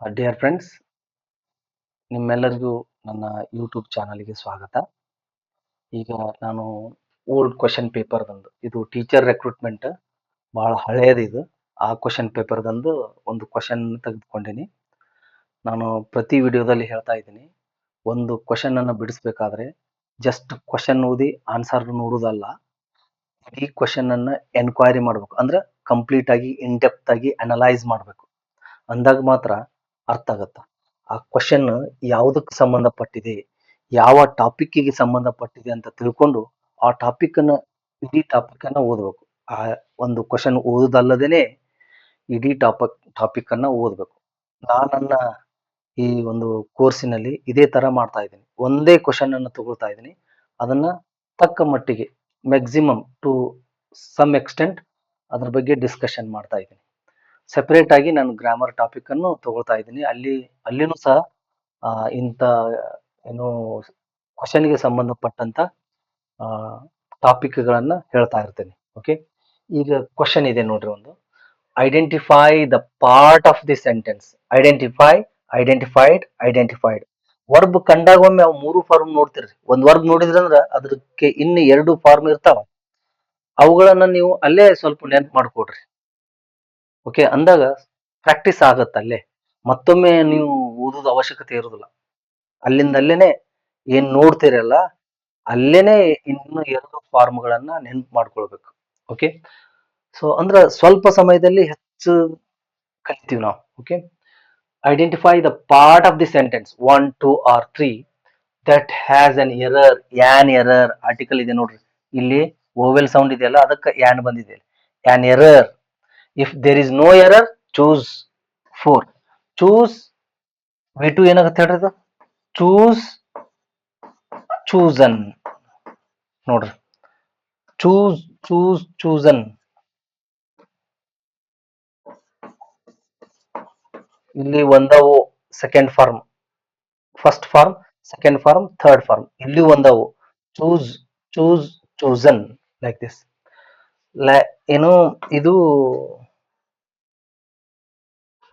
Dear friends, ನಿಮ್ಮೆಲ್ಲರಿಗೂ ನನ್ನ YouTube ಚಾನಲ್ಗೆ ಸ್ವಾಗತ. ಈಗ ನಾನು ಓಲ್ಡ್ ಕ್ವಶನ್ ಪೇಪರ್ದಂದು ಇದು ಟೀಚರ್ ರೆಕ್ರೂಟ್ಮೆಂಟ್ ಭಾಳ ಹಳೆಯದು ಇದು. ಆ ಕ್ವಶನ್ ಪೇಪರ್ದಂದು ಒಂದು ಕ್ವಶನ್ ತೆಗೆದುಕೊಂಡಿನಿ. ನಾನು ಪ್ರತಿ ವಿಡಿಯೋದಲ್ಲಿ ಹೇಳ್ತಾ ಇದ್ದೀನಿ, ಒಂದು ಕ್ವಶನನ್ನು ಬಿಡಿಸ್ಬೇಕಾದ್ರೆ ಜಸ್ಟ್ ಕ್ವಶನ್ ಓದಿ ಆನ್ಸರ್ ನೋಡೋದಲ್ಲ, ಈ ಕ್ವಶನನ್ನು ಎನ್ಕ್ವೈರಿ ಮಾಡಬೇಕು. ಅಂದ್ರೆ ಕಂಪ್ಲೀಟ್ ಆಗಿ ಇನ್ ಡೆಪ್ತ್ ಆಗಿ ಅನಲೈಸ್ ಮಾಡಬೇಕು. ಅಂದಾಗ ಮಾತ್ರ ಅರ್ಥ ಆಗತ್ತ. ಆ ಕ್ವಶನ್ ಯಾವುದಕ್ಕೆ ಸಂಬಂಧಪಟ್ಟಿದೆ, ಯಾವ ಟಾಪಿಕ್ಕಿಗೆ ಸಂಬಂಧಪಟ್ಟಿದೆ ಅಂತ ತಿಳ್ಕೊಂಡು ಆ ಇಡೀ ಟಾಪಿಕ್ ಅನ್ನ ಓದಬೇಕು. ಆ ಒಂದು ಕ್ವಶನ್ ಓದುದಲ್ಲದೇನೆ ಇಡೀ ಟಾಪಿಕ್ ಅನ್ನ ಓದಬೇಕು. ನನ್ನ ಈ ಒಂದು ಕೋರ್ಸಿನಲ್ಲಿ ಇದೇ ತರ ಮಾಡ್ತಾ ಇದ್ದೀನಿ. ಒಂದೇ ಕ್ವಶನ್ ಅನ್ನು ತಗೊಳ್ತಾ ಇದ್ದೀನಿ, ಅದನ್ನ ತಕ್ಕ ಮಟ್ಟಿಗೆ ಮ್ಯಾಕ್ಸಿಮಮ್ ಟು ಸಮ್ ಎಕ್ಸ್ಟೆಂಟ್ ಅದ್ರ ಬಗ್ಗೆ ಡಿಸ್ಕಷನ್ ಮಾಡ್ತಾ ಇದ್ದೀನಿ. ಸೆಪರೇಟ್ ಆಗಿ ನಾನು ಗ್ರಾಮರ್ ಟಾಪಿಕ್ ಅನ್ನು ತಗೊಳ್ತಾ ಇದ್ದೀನಿ. ಅಲ್ಲಿನೂ ಸಹ ಇಂಥ ಏನು ಕ್ವಶನ್ಗೆ ಸಂಬಂಧಪಟ್ಟಂತ ಟಾಪಿಕ್ಗಳನ್ನ ಹೇಳ್ತಾ ಇರ್ತೇನೆ. ಓಕೆ, ಈಗ ಕ್ವಶನ್ ಇದೆ ನೋಡ್ರಿ. ಒಂದು identify the part of the sentence. Identified verb ಕಂಡಾಗ ಒಮ್ಮೆ ಅವು 3 ಫಾರ್ಮ್ ನೋಡ್ತಿರ್ರಿ. ಒಂದ್ ವರ್ಬ್ ನೋಡಿದ್ರಂದ್ರ ಅದಕ್ಕೆ ಇನ್ನು 2 ಫಾರ್ಮ್ ಇರ್ತಾವ. ಅವುಗಳನ್ನ ನೀವು ಅಲ್ಲೇ ಸ್ವಲ್ಪ ನೆನ್ಪು ಮಾಡ್ಕೊಡ್ರಿ. ಓಕೆ, ಅಂದಾಗ ಪ್ರಾಕ್ಟೀಸ್ ಆಗತ್ತ. ಅಲ್ಲೇ ಮತ್ತೊಮ್ಮೆ ನೀವು ಓದೋದು ಅವಶ್ಯಕತೆ ಇರೋದಿಲ್ಲ. ಅಲ್ಲೇನೆ ಏನ್ ನೋಡ್ತೀರಲ್ಲ ಅಲ್ಲೇನೆ ಇನ್ನು 2 ಫಾರ್ಮ್ಗಳನ್ನ ನೆನ್ಪು ಮಾಡ್ಕೊಳ್ಬೇಕು. ಓಕೆ, ಸೊ ಅಂದ್ರ ಸ್ವಲ್ಪ ಸಮಯದಲ್ಲಿ ಹೆಚ್ಚು ಕಲಿತೀವಿ ನಾವು. Okay, identify the part of the sentence 1, 2 or 3 that has an error. Article ಇದೆ ನೋಡ್ರಿ, ಇಲ್ಲಿ ಓವೆಲ್ ಸೌಂಡ್ ಇದೆಯಲ್ಲ, ಅದಕ್ಕೆ ಯಾನ್ ಬಂದಿದೆ. An error. If there is no error, choose 4. Choose V2 ಏನಾಗುತ್ತೆ ಹೇಳ್ರಿ, ಇದು ಚೂಸನ್ ನೋಡ್ರಿ. ಚೂಸನ್ ಇಲ್ಲಿ ಒಂದವು second form, first form, second form, third form. ಇಲ್ಲಿ ಒಂದವು ಚೂಸನ್ ಲೈಕ್ ದಿಸ್. ಏನು ಇದು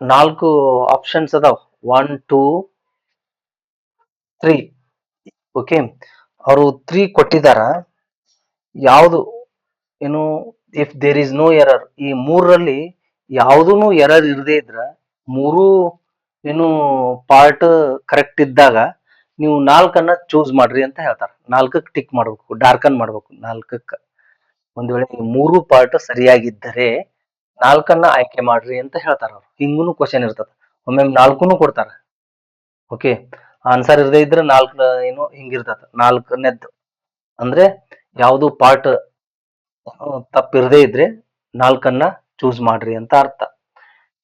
4 ಆಪ್ಷನ್ಸ್ ಅದಾವ. 1, 2, 3. ಓಕೆ, ಅವರು 3 ಕೊಟ್ಟಿದಾರ. ಯಾವುದು ಏನು if there is no error, ಈ 3ರಲ್ಲಿ ಯಾವುದೂ ಎರರ್ ಇರದೇ ಇದ್ರ, 3 ಏನು ಪಾರ್ಟ್ ಕರೆಕ್ಟ್ ಇದ್ದಾಗ ನೀವು 4ಅನ್ನ ಚೂಸ್ ಮಾಡ್ರಿ ಅಂತ ಹೇಳ್ತಾರೆ. 4ಕ್ಕೆ ಟಿಕ್ ಮಾಡ್ಬೇಕು, ಡಾರ್ಕನ್ ಮಾಡ್ಬೇಕು 4ಕ್ಕೆ. ಒಂದ್ ವೇಳೆ 3 ಪಾರ್ಟ್ ಸರಿಯಾಗಿದ್ದರೆ 4ಅನ್ನ ಆಯ್ಕೆ ಮಾಡ್ರಿ ಅಂತ ಹೇಳ್ತಾರ ಅವ್ರು. ಹಿಂಗೂ ಕ್ವಶನ್ ಇರ್ತದ. ಒಮ್ಮೆ 4 ಕೊಡ್ತಾರ. ಓಕೆ, ಆನ್ಸರ್ ಇರದೇ ಇದ್ರೆ 4 ಏನು ಹಿಂಗಿರ್ತದ. 4ನೇದ್ದು ಅಂದ್ರೆ ಯಾವುದು ಪಾರ್ಟ್ ತಪ್ಪಿರದೇ ಇದ್ರೆ 4ಅನ್ನ ಚೂಸ್ ಮಾಡ್ರಿ ಅಂತ ಅರ್ಥ.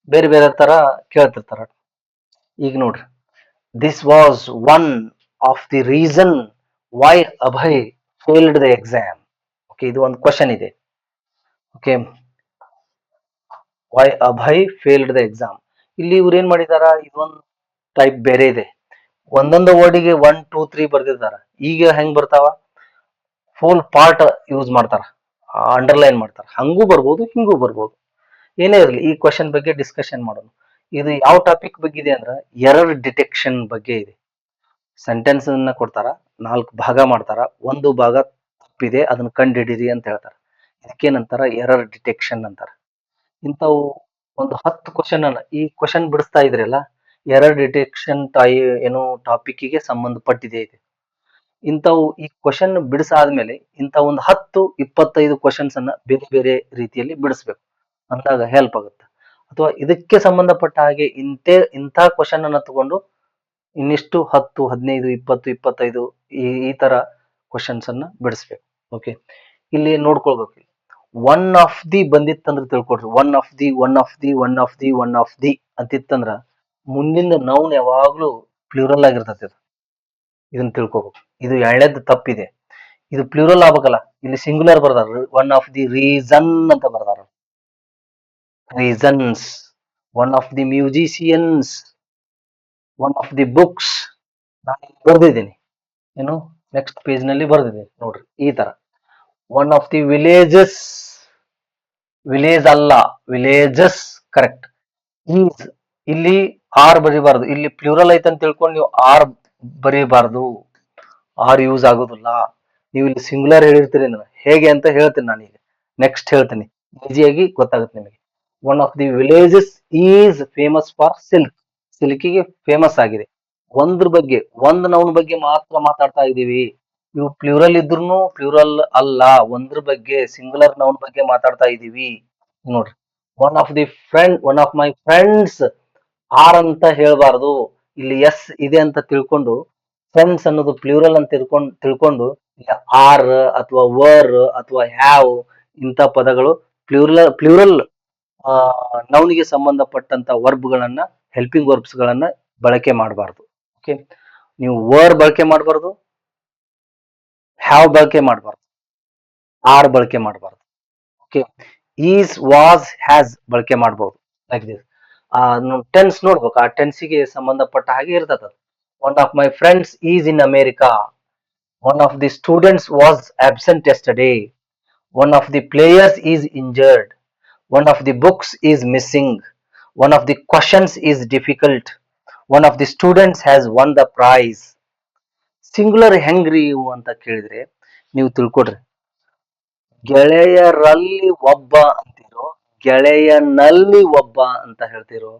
ಬೇರೆ ಬೇರೆ ತರ ಕೇಳ್ತಿರ್ತಾರ. ಈಗ ನೋಡ್ರಿ, this was one of the reason why Abhay failed the exam. Okay, ಇದು ಒಂದು ಕ್ವಶನ್ ಇದೆ. Okay, why Abhay failed the exam. ಇಲ್ಲಿ ಇವ್ರು ಏನ್ ಮಾಡಿದಾರ, ಇದೊಂದು ಟೈಪ್ ಬೇರೆ ಇದೆ. ಒಂದೊಂದು ವರ್ಡಿಗೆ 1, 2, 3 ಬರ್ದಿರ್ತಾರ. ಈಗ ಹೆಂಗ್ ಬರ್ತಾವ, ಫುಲ್ ಪಾರ್ಟ್ ಯೂಸ್ ಮಾಡ್ತಾರ, ಅಂಡರ್ಲೈನ್ ಮಾಡ್ತಾರ. ಹಂಗೂ ಬರ್ಬೋದು, ಹಿಂಗೂ ಬರ್ಬೋದು. ಏನೇ ಇರಲಿ, ಈ ಕ್ವಶನ್ ಬಗ್ಗೆ ಡಿಸ್ಕಷನ್ ಮಾಡೋಣ. ಇದು ಯಾವ ಟಾಪಿಕ್ ಬಗ್ಗೆ ಇದೆ ಅಂದ್ರೆ ಎರರ್ ಡಿಟೆಕ್ಷನ್ ಬಗ್ಗೆ ಇದೆ. ಸೆಂಟೆನ್ಸ್ ಅನ್ನ ಕೊಡ್ತಾರ, 4 ಭಾಗ ಮಾಡ್ತಾರ. ಒಂದು ಭಾಗ ತಪ್ಪಿದೆ, ಅದನ್ನ ಕಂಡುಹಿಡಿರಿ ಅಂತ ಹೇಳ್ತಾರ. ಇದಕ್ಕೇನಂತಾರ, ಎರರ್ ಡಿಟೆಕ್ಷನ್ ಅಂತಾರ. ಇಂಥವು ಒಂದು 10 ಕ್ವಶನ್ ಅನ್ನ ಈ ಕ್ವಶನ್ ಬಿಡಿಸ್ತಾ ಇದ್ರಲ್ಲ, ಎರರ್ ಡಿಟೆಕ್ಷನ್ ಏನೋ ಟಾಪಿಕ್ಗೆ ಸಂಬಂಧಪಟ್ಟಿದೆ ಇದೆ. ಇಂಥವು ಈ ಕ್ವಶನ್ ಬಿಡಿಸಾದ್ಮೇಲೆ ಇಂಥ ಒಂದು 10, 25 ಕ್ವಶನ್ಸ್ ಅನ್ನ ಬೇರೆ ಬೇರೆ ರೀತಿಯಲ್ಲಿ ಬಿಡಿಸ್ಬೇಕು. ಅಂದಾಗ ಹೆಲ್ಪ್ ಆಗುತ್ತೆ. ಅಥವಾ ಇದಕ್ಕೆ ಸಂಬಂಧಪಟ್ಟ ಹಾಗೆ ಇಂಥ ಕ್ವಶನ್ ಅನ್ನ ತಗೊಂಡು ಇನ್ನಿಷ್ಟು 10, 15, 20, 25 ಈ ತರ ಕ್ವಶನ್ಸ್ ಅನ್ನ ಬಿಡಿಸ್ಬೇಕು. ಓಕೆ, ಇಲ್ಲಿ ನೋಡ್ಕೊಳ್ಬೇಕು. ಒನ್ ಆಫ್ ದಿ ಬಂದಿತ್ತಂದ್ರೆ ತಿಳ್ಕೊಡ್ರಿ. ಒನ್ ಆಫ್ ದಿ ಅಂತಿತ್ತಂದ್ರ ಮುಂದಿನ ನೌನ್ ಯಾವಾಗ್ಲೂ ಪ್ಲೂರಲ್ ಆಗಿರ್ತದೆ. ಇದನ್ನ ತಿಳ್ಕೊಬೇಕು. ಇದು 2ನೇದು ತಪ್ಪಿದೆ. ಇದು ಪ್ಲೂರಲ್ ಆಗ್ಬೇಕಲ್ಲ, ಇಲ್ಲಿ ಸಿಂಗುಲರ್ ಬರ್ದಾರ. ಒನ್ ಆಫ್ ದಿ ರೀಸನ್ ಅಂತ ಬರ್ದಾರ. Reasons. One of the musicians, one of the books. ನಾನು ಬರ್ದಿದ್ದೀನಿ, ಏನು ನೆಕ್ಸ್ಟ್ ಪೇಜ್ ನಲ್ಲಿ ಬರ್ದಿದ್ದೀನಿ ನೋಡ್ರಿ. ಈ ತರ one of the villages, village ಅಲ್ಲ, ವಿಲೇಜಸ್ ಕರೆಕ್ಟ್. ಈಸ್ ಇಲ್ಲಿ ಆರ್ ಬರಿಬಾರ್ದು. ಇಲ್ಲಿ ಪ್ಲೂರಲ್ ಐತೆ ಅಂತ ತಿಳ್ಕೊಂಡು ನೀವು ಆರ್ ಬರೀಬಾರ್ದು. ಆರ್ ಯೂಸ್ ಆಗೋದಿಲ್ಲ. ನೀವು ಇಲ್ಲಿ ಸಿಂಗುಲರ್ ಹೇಳಿರ್ತೀರಿ ನಾನು ಹೇಗೆ ಅಂತ ಹೇಳ್ತೀನಿ. ನಾನೀಗ ನೆಕ್ಸ್ಟ್ ಹೇಳ್ತೀನಿ, ಈಸಿಯಾಗಿ ಗೊತ್ತಾಗುತ್ತೆ ನಿಮಗೆ. One of the villages is famous for silk. ಸಿಲ್ಕಿಗೆ ಫೇಮಸ್ ಆಗಿದೆ. ಒಂದ್ರ ಬಗ್ಗೆ, ಒಂದ್ ನೌನ್ ಬಗ್ಗೆ ಮಾತ್ರ ಮಾತಾಡ್ತಾ ಇದೀವಿ. ಇವು ಪ್ಲೂರಲ್ ಇದ್ರೂ ಪ್ಲೂರಲ್ ಅಲ್ಲ, ಒಂದ್ರ ಬಗ್ಗೆ ಸಿಂಗುಲರ್ ನೌನ್ ಬಗ್ಗೆ ಮಾತಾಡ್ತಾ ಇದೀವಿ. ನೋಡ್ರಿ, one of my friends are ಅಂತ ಹೇಳ್ಬಾರ್ದು. ಇಲ್ಲಿ ಎಸ್ ಇದೆ ಅಂತ ತಿಳ್ಕೊಂಡು ಫ್ರೆಂಡ್ಸ್ ಅನ್ನೋದು ಪ್ಲೂರಲ್ ಅಂತ ತಿಳ್ಕೊಂಡು ಆರ್ ಅಥವಾ ವರ್ ಅಥವಾ ಹ್ಯಾವ್ ಇಂಥ ಪದಗಳು ಪ್ಲೂರಲ್ ನೌನಿಗೆ ಸಂಬಂಧಪಟ್ಟಂತ ವರ್ಬ್ಗಳನ್ನ, ಹೆಲ್ಪಿಂಗ್ ವರ್ಬ್ಸ್ ಗಳನ್ನ ಬಳಕೆ ಮಾಡಬಾರ್ದು. ಓಕೆ, ನೀವು ವರ್ ಬಳಕೆ ಮಾಡಬಾರ್ದು, ಹ್ಯಾವ್ ಬಳಕೆ ಮಾಡಬಾರ್ದು, ಆರ್ ಬಳಕೆ ಮಾಡಬಾರ್ದು. ಓಕೆ, ಈಸ್, ವಾಸ್, ಹ್ಯಾಸ್ ಬಳಕೆ ಮಾಡಬಹುದು. Like this. ಟೆನ್ಸ್ ನೋಡ್ಬೇಕು, ಆ ಟೆನ್ಸಿಗೆ ಸಂಬಂಧಪಟ್ಟ ಹಾಗೆ ಇರ್ತದ. One of my friends is in America. One of the students was absent yesterday. One of the players is injured. One of the books is missing. One of the questions is difficult. One of the students has won the prize. Singular ಹೆಂಗ್ರಿ ಇವು ಅಂತ ಕೇಳಿದ್ರೆ ನೀವು ತಿಳ್ಕೊಡ್ರಿ. ಗೆಳೆಯರಲ್ಲಿ ಒಬ್ಬ ಅಂತೀರೋ, ಗೆಳೆಯನಲ್ಲಿ ಒಬ್ಬ ಅಂತ ಹೇಳ್ತಿರೋ?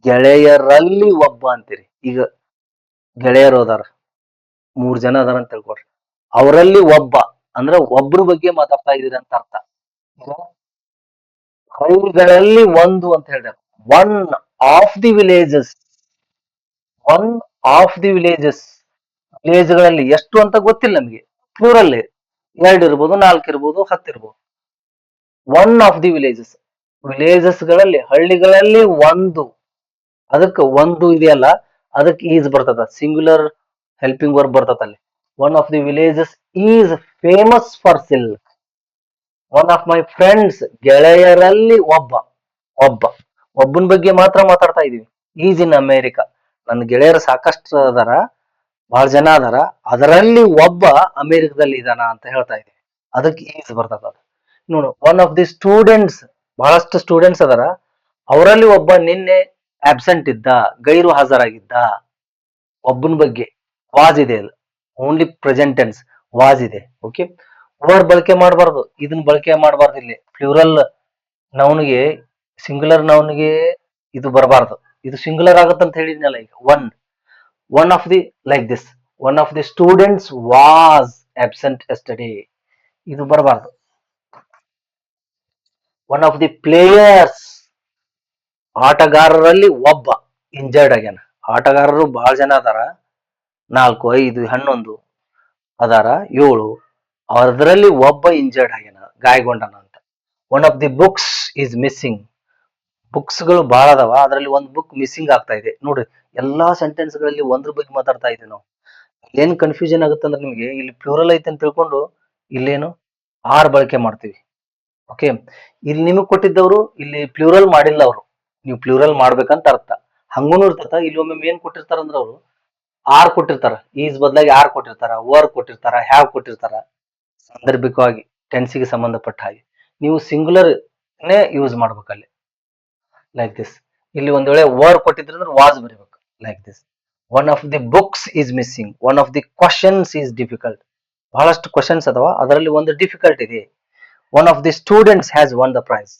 ಗೆಳೆಯರಲ್ಲಿ ಒಬ್ಬ ಅಂತೀರಿ. ಈಗ ಗೆಳೆಯರು ಅದಾರ, 3 ಜನ ಅದಾರ ಅಂತ ತಿಳ್ಕೊಡ್ರಿ. ಅವರಲ್ಲಿ ಒಬ್ಬ ಅಂದ್ರ ಒಬ್ರ ಬಗ್ಗೆ ಮಾತಾಡ್ತಾ ಇದೀರಿ ಅಂತ ಅರ್ಥ. ಈಗ ಹಳ್ಳಿಗಳಲ್ಲಿ ಒಂದು ಅಂತ ಹೇಳ್ತಾರೆ. One of the villages. One of the villages. ವಿಲೇಜ್ಗಳಲ್ಲಿ ಎಷ್ಟು ಅಂತ ಗೊತ್ತಿಲ್ಲ ನಮಗೆ, ಪ್ಲೂರಲ್ 2 ಇರ್ಬೋದು, 4 ಇರ್ಬೋದು, 10 ಇರ್ಬೋದು. One of the villages. Villages ಗಳಲ್ಲಿ, ಹಳ್ಳಿಗಳಲ್ಲಿ ಒಂದು. ಅದಕ್ಕೆ ಒಂದು ಇದೆಯಲ್ಲ, ಅದಕ್ಕೆ ಈಸ್ ಬರ್ತದ, ಸಿಂಗುಲರ್ ಹೆಲ್ಪಿಂಗ್ ವರ್ಬ್ ಬರ್ತದ ಅಲ್ಲಿ. One of the villages is famous for silk. One of my friends, ಗೆಳೆಯರಲ್ಲಿ ಒಬ್ಬ. ಒಬ್ಬ, ಒಬ್ಬನ ಬಗ್ಗೆ ಮಾತ್ರ ಮಾತಾಡ್ತಾ ಇದೀವಿ. Is in America. ನನ್ನ ಗೆಳೆಯರು ಸಾಕಷ್ಟು ಅದಾರ, ಬಹಳ ಜನ ಅದಾರ, ಅದರಲ್ಲಿ ಒಬ್ಬ ಅಮೇರಿಕದಲ್ಲಿ ಇದಾನ ಅಂತ ಹೇಳ್ತಾ ಇದೀವಿ. ಅದಕ್ಕೆ ಈಸ್ ಬರ್ತದ. ನೋಡು, ಒನ್ ಆಫ್ ದಿ ಸ್ಟೂಡೆಂಟ್ಸ್, ಬಹಳಷ್ಟು ಸ್ಟೂಡೆಂಟ್ಸ್ ಅದಾರ, ಅವರಲ್ಲಿ ಒಬ್ಬ ನಿನ್ನೆ ಆಬ್ಸೆಂಟ್ ಇದ್ದ, ಗೈರು ಹಾಜರಾಗಿದ್ದ. ಒಬ್ಬನ ಬಗ್ಗೆ ವಾಸ್ ಇದೆ, ಓನ್ಲಿ ಪ್ರೆಸೆಂಟ್ ಟೆನ್ಸ್ ವಾಸ್ ಇದೆ. ಓಕೆ, ವರ್ಡ್ ಬಳಕೆ ಮಾಡಬಾರ್ದು, ಇದನ್ನ ಬಳಕೆ ಮಾಡಬಾರ್ದು. ಇಲ್ಲಿ ಪ್ಲೂರಲ್ ನೌನ್ಗೆ, ಸಿಂಗುಲರ್ ನೌನ್ಗೆ ಇದು ಬರಬಾರ್ದು. ಇದು ಸಿಂಗುಲರ್ ಆಗುತ್ತಂತ ಹೇಳಿದ್ನಲ್ಲ ಈಗ. One of the, like this, one of the students was absent yesterday, ಇದು ಬರಬಾರ್ದು. ಒನ್ ಆಫ್ ದಿ ಪ್ಲೇಯರ್ಸ್, ಆಟಗಾರರಲ್ಲಿ ಒಬ್ಬ ಇಂಜರ್ಡ್ ಆಗ್ಯಾನ. ಆಟಗಾರರು ಬಹಳ ಜನ ಅದಾರ, 4, 5, 11 ಅದಾರ, 7. ಅದರಲ್ಲಿ ಒಬ್ಬ ಇಂಜರ್ಡ್ ಆಗ್ಯಾನ, ಗಾಯಗೊಂಡನ ಅಂತ. One of the books is missing. Books ಗಳು ಬಹಳ ಅದಾವ, ಅದರಲ್ಲಿ ಒಂದು ಬುಕ್ ಮಿಸ್ಸಿಂಗ್ ಆಗ್ತಾ ಇದೆ. ನೋಡ್ರಿ, ಎಲ್ಲಾ ಸೆಂಟೆನ್ಸ್ ಗಳಲ್ಲಿ ಒಂದ್ರ ಬಗ್ಗೆ ಮಾತಾಡ್ತಾ ಇದೀವಿ ನಾವು. ಏನ್ ಕನ್ಫ್ಯೂಷನ್ ಆಗುತ್ತೆ ಅಂದ್ರೆ ನಿಮ್ಗೆ, ಇಲ್ಲಿ ಪ್ಲೂರಲ್ ಐತೆ ಅಂತ ತಿಳ್ಕೊಂಡು ಇಲ್ಲೇನು ಆರ್ ಬಳಕೆ ಮಾಡ್ತೀವಿ. ಓಕೆ, ಇಲ್ಲಿ ನಿಮಗ್ ಕೊಟ್ಟಿದ್ದವರು ಇಲ್ಲಿ ಪ್ಲೂರಲ್ ಮಾಡಿಲ್ಲ ಅವರು, ನೀವು ಪ್ಲೂರಲ್ ಮಾಡ್ಬೇಕಂತ ಅರ್ಥ. ಹಂಗೂನು ಇರ್ತದ. ಇಲ್ಲಿ ಒಮ್ಮೆ ಏನ್ ಕೊಟ್ಟಿರ್ತಾರ ಅಂದ್ರೆ ಅವರು ಆರ್ ಕೊಟ್ಟಿರ್ತಾರ, ಈಸ್ ಬದಲಾಗಿ ಆರ್ ಕೊಟ್ಟಿರ್ತಾರ, ವರ್ ಕೊಟ್ಟಿರ್ತಾರ, ಹ್ಯಾವ್ ಕೊಟ್ಟಿರ್ತಾರ. ಸಾಂದರ್ಭಿಕವಾಗಿ ಟೆನ್ಸಿಗೆ ಸಂಬಂಧಪಟ್ಟ ಹಾಗೆ ನೀವು ಸಿಂಗುಲರ್ ನೇ ಯೂಸ್ ಮಾಡ್ಬೇಕಲ್ಲಿ. Like this. ಇಲ್ಲಿ ಒಂದ್ ವೇಳೆ ವರ್ ಕೊಟ್ಟಿದ್ರೆ ಅಂದ್ರೆ ವಾಸ್ ಬರೀಬೇಕು. Like this. One of the books is missing. One of the questions is difficult. ಬಹಳಷ್ಟು ಕ್ವಶನ್ಸ್ ಅದಾವ, ಅದರಲ್ಲಿ ಒಂದು ಡಿಫಿಕಲ್ಟ್ ಇದೆ. One of the students has won the prize.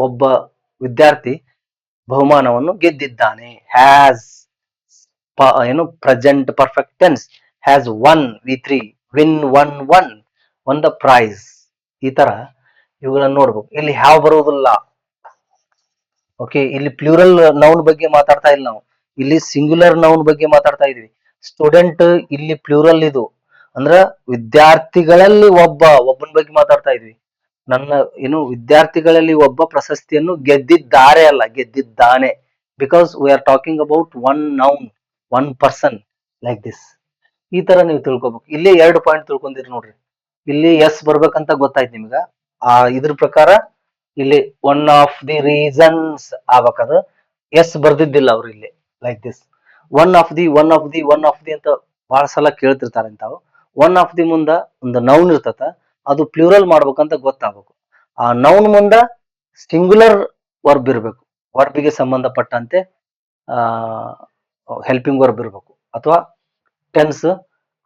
ಒಬ್ಬ ವಿದ್ಯಾರ್ಥಿ ಬಹುಮಾನವನ್ನು ಗೆದ್ದಿದ್ದಾನೆ. ಹ್ಯಾಸ್ ಏನು present perfect tense. Has won, V3, win, won the prize. ಈ ತರ ಇವುಗಳನ್ನ ನೋಡ್ಬೇಕು. ಇಲ್ಲಿ ಹ್ಯಾವ್ ಬರುವುದಿಲ್ಲ. ಓಕೆ, ಇಲ್ಲಿ ಪ್ಲೂರಲ್ ನೌನ್ ಬಗ್ಗೆ ಮಾತಾಡ್ತಾ ಇಲ್ಲ ನಾವು, ಇಲ್ಲಿ ಸಿಂಗುಲರ್ ನೌನ್ ಬಗ್ಗೆ ಮಾತಾಡ್ತಾ ಇದೀವಿ. ಸ್ಟೂಡೆಂಟ್ ಇಲ್ಲಿ ಪ್ಲೂರಲ್, ಇದು ಅಂದ್ರ ವಿದ್ಯಾರ್ಥಿಗಳಲ್ಲಿ ಒಬ್ಬನ ಬಗ್ಗೆ ಮಾತಾಡ್ತಾ ಇದ್ವಿ. ನನ್ನ ವಿದ್ಯಾರ್ಥಿಗಳಲ್ಲಿ ಒಬ್ಬ ಪ್ರಶಸ್ತಿಯನ್ನು ಗೆದ್ದಿದ್ದಾರೆ ಅಲ್ಲ, ಗೆದ್ದಿದ್ದಾನೆ. Because we are talking about one noun, one person. Like this. ಈ ತರ ನೀವು ತಿಳ್ಕೊಬೇಕು. ಇಲ್ಲಿ 2 ಪಾಯಿಂಟ್ ತಿಳ್ಕೊಂಡಿರಿ ನೋಡ್ರಿ. ಇಲ್ಲಿ ಎಸ್ ಬರ್ಬೇಕಂತ ಗೊತ್ತಾಯ್ತು ನಿಮ್ಗ. ಇದ್ರ ಪ್ರಕಾರ ಇಲ್ಲಿ ಒನ್ ಆಫ್ ದಿ ರೀಸನ್ಸ್ ಆಗ್ಬೇಕದು. ಎಸ್ ಬರ್ದಿದ್ದಿಲ್ಲ ಅವ್ರು ಇಲ್ಲಿ. Like this. One of the ಅಂತ ಬಹಳ ಸಲ ಕೇಳ್ತಿರ್ತಾರೆ ಇಂತಾವು. ಒನ್ ಆಫ್ ದಿ ಮುಂದ ಒಂದು ನೌನ್ ಇರ್ತತ, ಅದು ಪ್ಲೂರಲ್ ಮಾಡ್ಬೇಕಂತ ಗೊತ್ತಾಗಬೇಕು. ಆ ನೌನ್ ಮುಂದ ಸಿಂಗುಲರ್ ವರ್ಬ್ ಇರ್ಬೇಕು. ವರ್ಬಿಗೆ ಸಂಬಂಧಪಟ್ಟಂತೆ ಹೆಲ್ಪಿಂಗ್ ವರ್ಬ್ ಇರಬೇಕು ಅಥವಾ ಟೆನ್ಸ್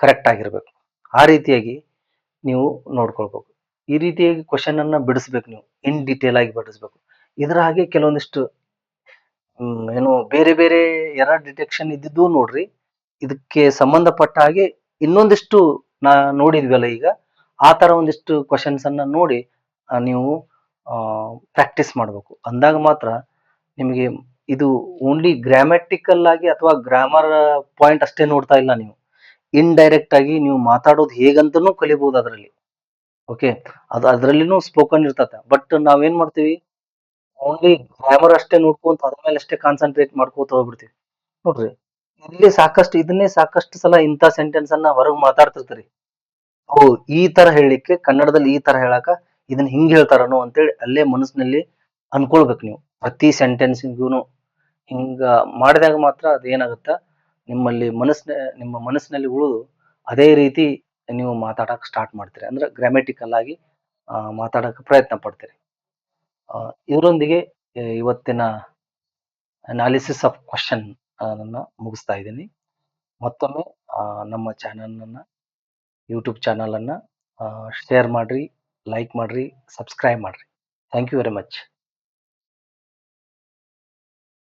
ಕರೆಕ್ಟ್ ಆಗಿರ್ಬೇಕು. ಆ ರೀತಿಯಾಗಿ ನೀವು ನೋಡ್ಕೊಳ್ಬೇಕು. ಈ ರೀತಿಯಾಗಿ ಕ್ವಶನ್ ಅನ್ನ ಬಿಡಿಸ್ಬೇಕು, ನೀವು ಇನ್ ಡೀಟೇಲ್ ಆಗಿ ಬಿಡಿಸ್ಬೇಕು. ಇದರ ಹಾಗೆ ಕೆಲವೊಂದಿಷ್ಟು ಏನು ಬೇರೆ ಬೇರೆ ಎರರ್ ಡಿಟೆಕ್ಷನ್ ಇದ್ದಿದ್ದು ನೋಡ್ರಿ. ಇದಕ್ಕೆ ಸಂಬಂಧಪಟ್ಟ ಹಾಗೆ ಇನ್ನೊಂದಿಷ್ಟು ನೋಡಿದ್ವಲ್ಲ ಈಗ, ಆ ತರ ಒಂದಿಷ್ಟು ಕ್ವಶನ್ಸ್ ಅನ್ನ ನೋಡಿ ನೀವು ಪ್ರಾಕ್ಟೀಸ್ ಮಾಡಬೇಕು. ಅಂದಾಗ ಮಾತ್ರ ನಿಮಗೆ ಇದು ಓನ್ಲಿ ಗ್ರಾಮ್ಯಾಟಿಕಲ್ ಆಗಿ ಅಥವಾ ಗ್ರಾಮರ್ ಪಾಯಿಂಟ್ ಅಷ್ಟೇ ನೋಡ್ತಾ ಇಲ್ಲ ನೀವು, ಇಂಡೈರೆಕ್ಟ್ ಆಗಿ ನೀವು ಮಾತಾಡೋದು ಹೇಗಂತನೂ ಕಲಿಬಹುದು ಅದರಲ್ಲಿ. ಓಕೆ, ಅದು ಅದರಲ್ಲಿನೂ ಸ್ಪೋಕನ್ ಇರ್ತದೆ. ಬಟ್ ನಾವೇನ್ ಮಾಡ್ತೀವಿ, ಓನ್ಲಿ ಗ್ರಾಮರ್ ಅಷ್ಟೇ ನೋಡ್ಕೊಂತ ಅದ್ರ ಮೇಲೆ ಅಷ್ಟೇ ಕಾನ್ಸಂಟ್ರೇಟ್ ಮಾಡ್ಕೋತ ಹೋಗ್ಬಿಡ್ತೀವಿ. ನೋಡ್ರಿ, ಇಲ್ಲಿ ಸಾಕಷ್ಟು ಇದನ್ನೇ ಸಾಕಷ್ಟು ಸಲ ಇಂಥ ಸೆಂಟೆನ್ಸ್ ಅನ್ನ ಹೊರಗೆ ಮಾತಾಡ್ತಿರ್ತೀರಿ. ಓ, ಈ ತರ ಹೇಳಲಿಕ್ಕೆ ಕನ್ನಡದಲ್ಲಿ ಈ ತರ ಹೇಳಾಕ ಇದನ್ನ ಹಿಂಗ್ ಹೇಳ್ತಾರನೋ ಅಂತೇಳಿ ಅಲ್ಲೇ ಮನಸ್ಸಿನಲ್ಲಿ ಅನ್ಕೊಳ್ಬೇಕು ನೀವು. ಪ್ರತಿ ಸೆಂಟೆನ್ಸಿಗೂನು ಹಿಂಗ ಮಾಡಿದಾಗ ಮಾತ್ರ ಅದೇನಾಗುತ್ತ, ನಿಮ್ಮ ಮನಸ್ಸಿನಲ್ಲಿ ಉಳಿದು ಅದೇ ರೀತಿ ನೀವು ಮಾತಾಡಕ್ ಸ್ಟಾರ್ಟ್ ಮಾಡ್ತೀರಿ. ಅಂದ್ರೆ ಗ್ರಾಮ್ಯಾಟಿಕಲ್ ಆಗಿ ಮಾತಾಡಕ್ ಪ್ರಯತ್ನ ಪಡ್ತೀರಿ. ಇದರೊಂದಿಗೆ ಇವತ್ತಿನ ಅನಾಲಿಸಿಸ್ ಆಫ್ ಕ್ವಶನ್ ಅನ್ನ ಮುಗಿಸ್ತಾ ಇದ್ದೀನಿ. ಮತ್ತೊಮ್ಮೆ ನಮ್ಮ ಚಾನಲ್ ಯೂಟ್ಯೂಬ್ ಚಾನಲ್ ಅನ್ನ ಶೇರ್ ಮಾಡ್ರಿ, ಲೈಕ್ ಮಾಡ್ರಿ, ಸಬ್ಸ್ಕ್ರೈಬ್ ಮಾಡ್ರಿ. Thank you very much.